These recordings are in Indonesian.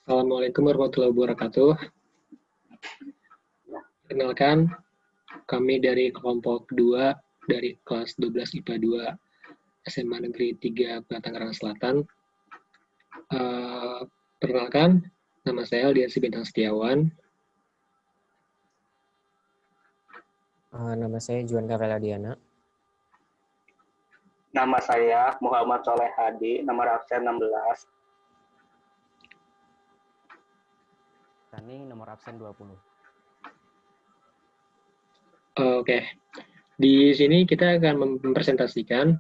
Assalamualaikum warahmatullahi wabarakatuh. Kenalkan, kami dari kelompok 2 dari kelas 12 IPA 2 SMA Negeri 3 Tangerang Selatan. Perkenalkan, nama saya Aldiansyah Bintang Setiawan. Nama saya Juan Karela Diana. Nama saya Muhammad Soleh Hadi, nomor absen 16. Taning, nomor absen 20. Oke, di sini kita akan mempresentasikan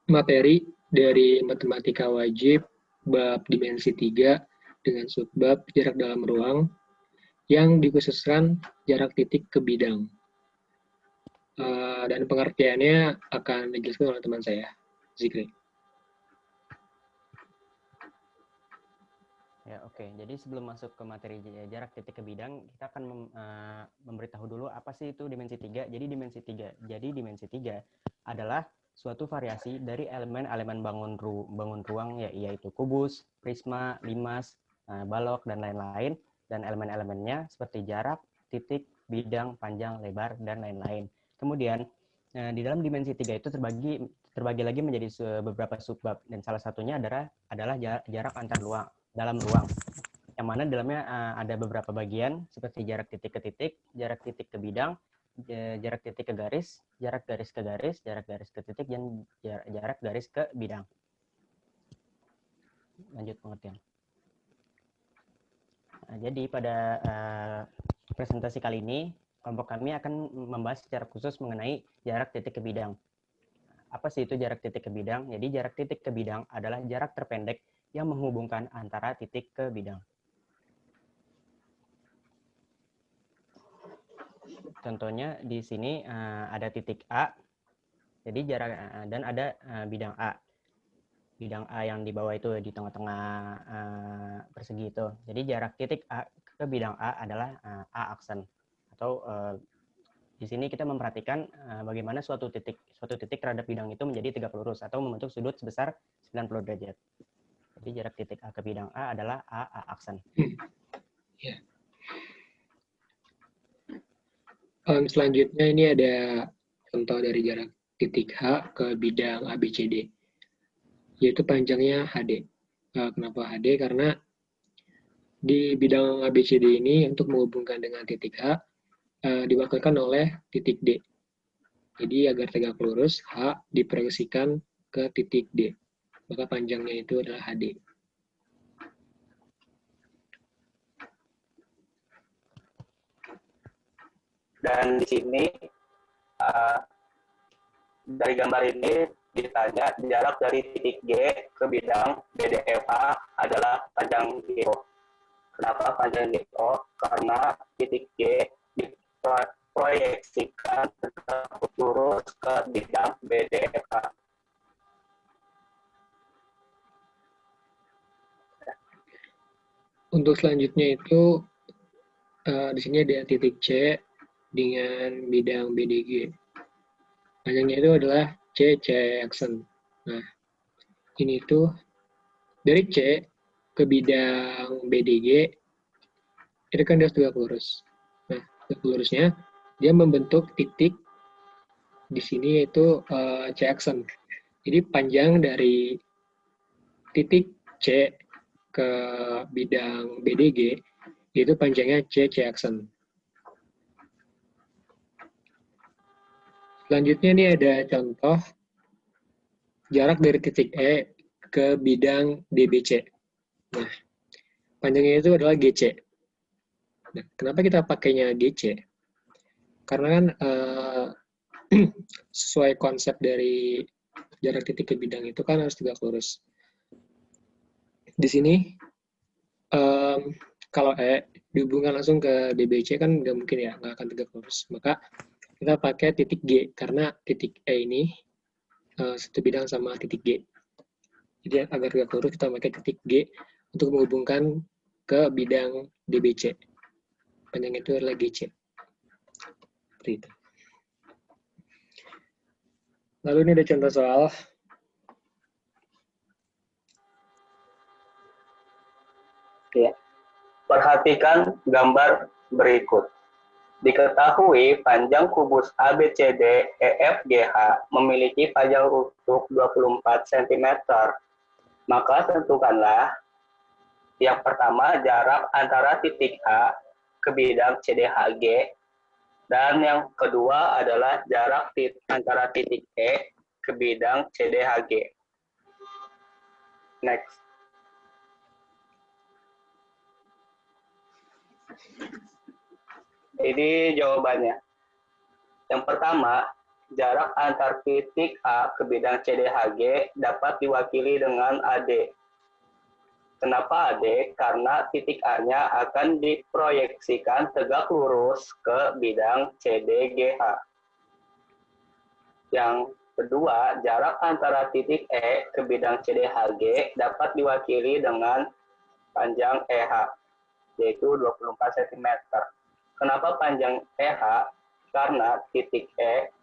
materi dari matematika wajib bab dimensi 3 dengan subbab jarak dalam ruang yang dikhususkan jarak titik ke bidang. Dan pengertiannya akan dijelaskan oleh teman saya, Zikri. Ya, oke. Jadi sebelum masuk ke materi jarak titik ke bidang, kita akan memberitahu dulu apa sih itu dimensi 3. Jadi dimensi 3 adalah suatu variasi dari elemen-elemen bangun ruang, yaitu kubus, prisma, limas, balok, dan lain-lain. Dan elemen-elemennya seperti jarak, titik, bidang, panjang, lebar, dan lain-lain. Kemudian di dalam dimensi 3 itu terbagi lagi menjadi beberapa subbab, dan salah satunya adalah jarak antar dalam ruang, yang mana dalamnya ada beberapa bagian seperti jarak titik ke titik, jarak titik ke bidang, jarak titik ke garis, jarak garis ke garis, jarak garis ke titik, dan jarak garis ke bidang. Lanjut pengertian. Nah, jadi pada presentasi kali ini, kelompok kami akan membahas secara khusus mengenai jarak titik ke bidang. Apa sih itu jarak titik ke bidang? Jadi jarak titik ke bidang adalah jarak terpendek yang menghubungkan antara titik ke bidang. Contohnya di sini ada titik A, jadi jarak dan ada bidang A. Bidang A yang di bawah itu di tengah-tengah persegi itu. Jadi jarak titik A ke bidang A adalah A aksen. Atau di sini kita memperhatikan bagaimana suatu titik terhadap bidang itu menjadi tegak lurus atau membentuk sudut sebesar 90 derajat. Jadi jarak titik A ke bidang A adalah A aksen. Ya. Selanjutnya ini ada contoh dari jarak titik H ke bidang ABCD, yaitu panjangnya HD. Kenapa HD? Karena di bidang ABCD ini untuk menghubungkan dengan titik H diwakilkan oleh titik D. Jadi agar tegak lurus, H diproyeksikan ke titik D. Maka panjangnya itu adalah HD. Dan di sini dari gambar ini ditanya jarak dari titik G ke bidang BDFA adalah panjang GO. Kenapa panjang GO? Karena titik G diproyeksikan lurus ke bidang BDFA. Untuk selanjutnya itu di sini ada titik C dengan bidang BDG. Panjangnya itu adalah C aksen. Nah, ini tuh dari C ke bidang BDG itu kan dia tegak lurus. Nah, tegak lurusnya dia membentuk titik di sini yaitu C aksen. Jadi panjang dari titik C ke bidang BDG itu panjangnya C aksen. Selanjutnya ini ada contoh jarak dari titik E ke bidang DBC. Nah, panjangnya itu adalah GC. Nah, kenapa kita pakainya GC? Karena kan sesuai konsep dari jarak titik ke bidang itu kan harus tegak lurus. Di sini kalau E dihubungkan langsung ke DBC kan nggak mungkin ya, nggak akan tegak lurus. Maka kita pakai titik G karena titik E ini satu bidang sama titik G. Jadi agar tegak lurus kita pakai titik G untuk menghubungkan ke bidang DBC. Panjang itu adalah GC. Seperti itu. Lalu ini ada contoh soal. Ya. Perhatikan gambar berikut. Diketahui panjang kubus ABCD EFGH memiliki panjang rusuk 24 cm. Maka tentukanlah yang pertama jarak antara titik A ke bidang CDHG, dan yang kedua adalah jarak antara titik E ke bidang CDHG. Next. Ini jawabannya. Yang pertama, jarak antar titik A ke bidang CDHG dapat diwakili dengan AD. Kenapa AD? Karena titik A-nya akan diproyeksikan tegak lurus ke bidang CDGH. Yang kedua, jarak antara titik E ke bidang CDHG dapat diwakili dengan panjang EH, yaitu 24 cm. Kenapa panjang EH? Karena titik E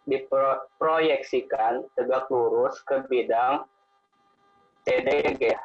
diproyeksikan tegak lurus ke bidang CDGH.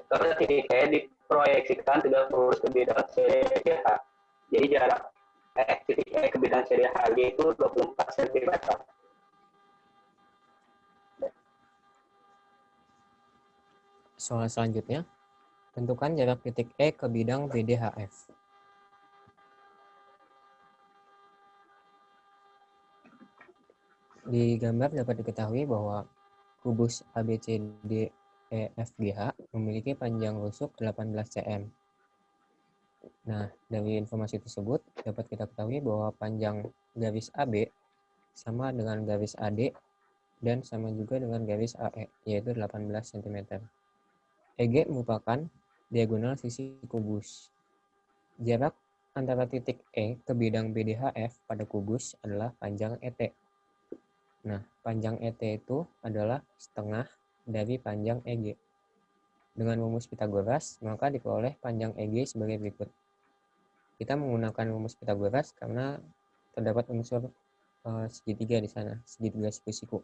Karena titik E diproyeksikan tegak lurus ke bidang CDGH. Jadi jarak titik E ke bidang CDHG itu 24 cm. Soal selanjutnya, tentukan jarak titik E ke bidang BDHF. Di gambar dapat diketahui bahwa kubus ABCD EFGH memiliki panjang rusuk 18 cm. Nah, dari informasi tersebut dapat kita ketahui bahwa panjang garis AB sama dengan garis AD dan sama juga dengan garis AE, yaitu 18 cm. EG merupakan diagonal sisi kubus. Jarak antara titik E ke bidang BDHF pada kubus adalah panjang ET. Nah, panjang ET itu adalah setengah dari panjang EG. Dengan rumus Pitagoras, maka diperoleh panjang EG sebagai berikut. Kita menggunakan rumus Pitagoras karena terdapat unsur segitiga di sana, segitiga siku-siku.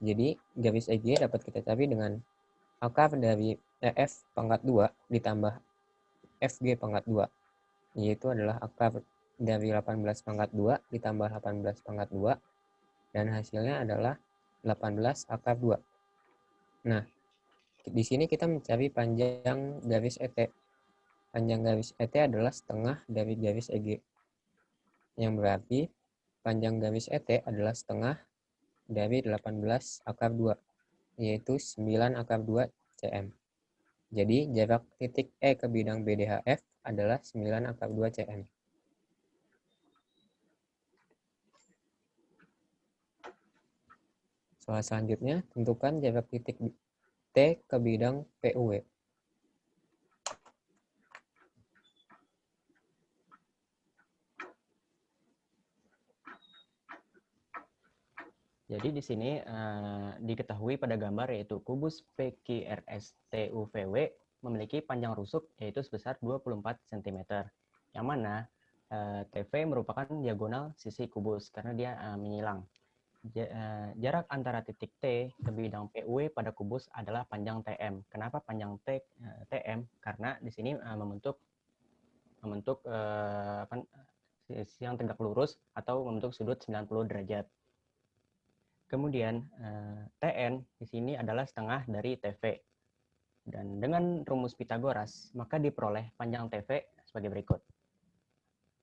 Jadi, garis EG dapat kita cari dengan akar dari EF pangkat 2 ditambah FG pangkat 2, yaitu adalah akar dari 18 pangkat 2 ditambah 18 pangkat 2, dan hasilnya adalah 18 akar 2. Nah, di sini kita mencari panjang garis ET. Panjang garis ET adalah setengah dari garis EG. Yang berarti panjang garis ET adalah setengah dari 18 akar 2, yaitu 9 akar 2 cm. Jadi jarak titik E ke bidang BDHF adalah 9 akar 2 cm. Soal selanjutnya, tentukan jarak titik T ke bidang PUW. Jadi di sini diketahui pada gambar yaitu kubus PQRS-TUVW memiliki panjang rusuk yaitu sebesar 24 cm. Yang mana TV merupakan diagonal sisi kubus karena dia menyilang. Jarak antara titik T ke bidang PUW pada kubus adalah panjang TM. Kenapa panjang TM? Karena di sini membentuk sisi yang tegak lurus atau membentuk sudut 90 derajat. Kemudian TN di sini adalah setengah dari TV. Dan dengan rumus Pitagoras, maka diperoleh panjang TV sebagai berikut.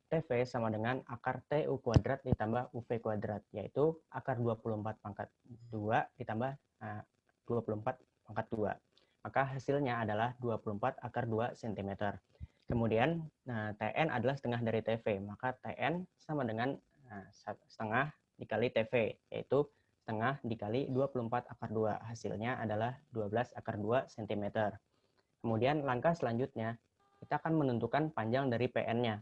TV sama dengan akar TU kuadrat ditambah UV kuadrat, yaitu akar 24 pangkat 2 ditambah 24 pangkat 2. Maka hasilnya adalah 24 akar 2 cm. Kemudian TN adalah setengah dari TV, maka TN sama dengan setengah dikali TV, yaitu setengah dikali 24 akar 2. Hasilnya adalah 12 akar 2 cm. Kemudian langkah selanjutnya, kita akan menentukan panjang dari PN-nya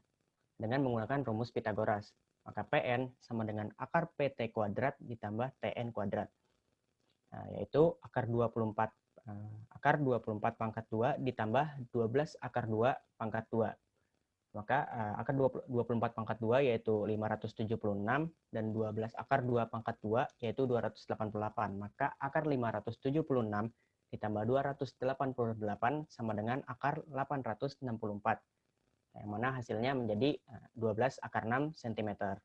dengan menggunakan rumus Pitagoras. Maka PN sama dengan akar PT kuadrat ditambah TN kuadrat. Yaitu akar 24 pangkat 2 ditambah 12 akar 2 pangkat 2. Maka akar 24 pangkat 2 yaitu 576 dan 12 akar 2 pangkat 2 yaitu 288. Maka akar 576 ditambah 288 sama dengan akar 864. Yang mana hasilnya menjadi 12 akar 6 cm.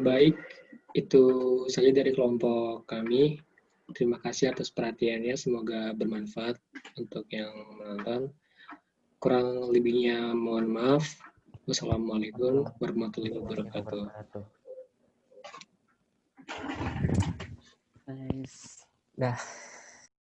Baik, itu saja dari kelompok kami. Terima kasih atas perhatiannya, semoga bermanfaat untuk yang menonton. Kurang lebihnya mohon maaf. Wassalamualaikum warahmatullahi wabarakatuh. Nice. Dah.